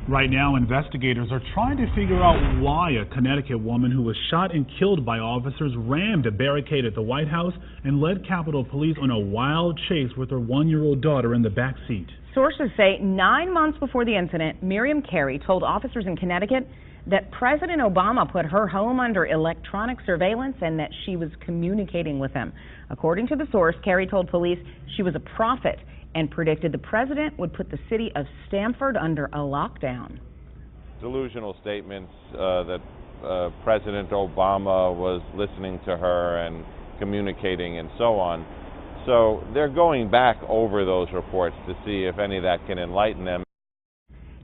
Right now, investigators are trying to figure out why a Connecticut woman who was shot and killed by officers rammed a barricade at the White House and led Capitol Police on a wild chase with her one-year-old daughter in the back seat. Sources say 9 months before the incident, Miriam Carey told officers in Connecticut that President Obama put her home under electronic surveillance and that she was communicating with him. According to the source, Carey told police she was a prophet and predicted the president would put the city of Stamford under a lockdown. Delusional statements that President Obama was listening to her and communicating and so on. So they're going back over those reports to see if any of that can enlighten them.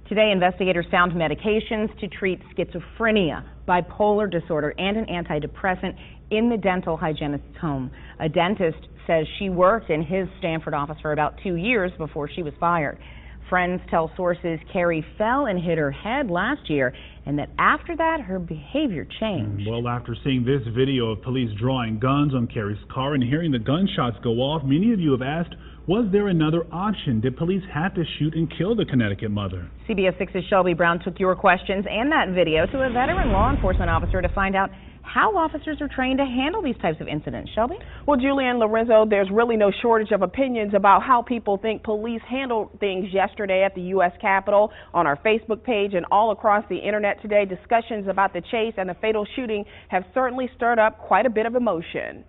Today, investigators found medications to treat schizophrenia, bipolar disorder, and an antidepressant in the dental hygienist's home. A dentist says she worked in his Stamford office for about 2 years before she was fired. Friends tell sources Carey fell and hit her head last year, and that after that, her behavior changed. Well, after seeing this video of police drawing guns on Carey's car and hearing the gunshots go off, many of you have asked, was there another option? Did police have to shoot and kill the Connecticut mother? CBS 6's Shelby Brown took your questions and that video to a veteran law enforcement officer to find out how officers are trained to handle these types of incidents. Shelby? Well, Julie and Lorenzo, there's really no shortage of opinions about how people think police handled things yesterday at the U.S. Capitol. On our Facebook page and all across the internet today, discussions about the chase and the fatal shooting have certainly stirred up quite a bit of emotion.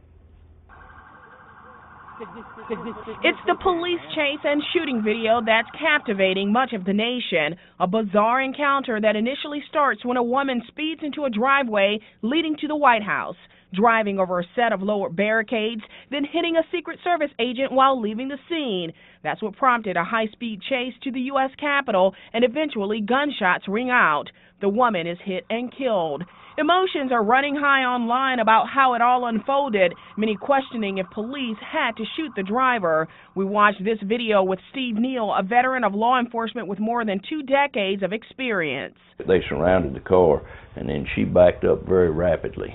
It's the police chase and shooting video that's captivating much of the nation. A bizarre encounter that initially starts when a woman speeds into a driveway leading to the White House, driving over a set of lowered barricades, then hitting a Secret Service agent while leaving the scene. That's what prompted a high-speed chase to the U.S. Capitol, and eventually gunshots ring out. The woman is hit and killed. Emotions are running high online about how it all unfolded, many questioning if police had to shoot the driver. We watched this video with Steve Neal, a veteran of law enforcement with more than 2 decades of experience. They surrounded the car, and then she backed up very rapidly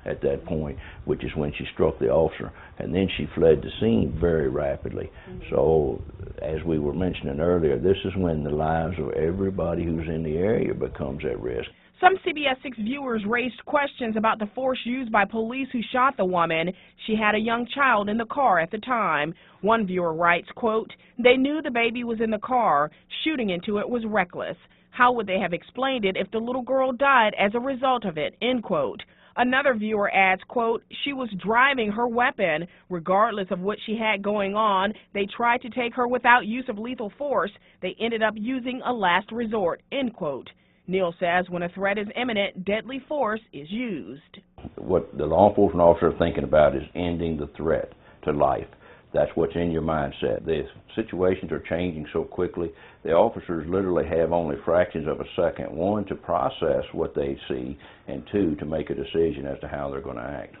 at that point, which is when she struck the officer, and then she fled the scene very rapidly. So, as we were mentioning earlier, this is when the lives of everybody who's in the area becomes at risk. Some CBS 6 viewers raised questions about the force used by police who shot the woman. She had a young child in the car at the time. One viewer writes, quote, "They knew the baby was in the car. Shooting into it was reckless. How would they have explained it if the little girl died as a result of it?" End quote. Another viewer adds, quote, "She was driving her weapon. Regardless of what she had going on, they tried to take her without use of lethal force. They ended up using a last resort." End quote. Neal says when a threat is imminent, deadly force is used. What the law enforcement officer is thinking about is ending the threat to life. That's what's in your mindset. The situations are changing so quickly. The officers literally have only fractions of a second, one, to process what they see, and two, to make a decision as to how they're going to act.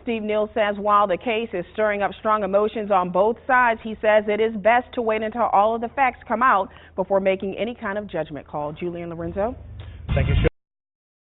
Steve Neal says while the case is stirring up strong emotions on both sides, he says it is best to wait until all of the facts come out before making any kind of judgment call. Julie and Lorenzo? Thank you,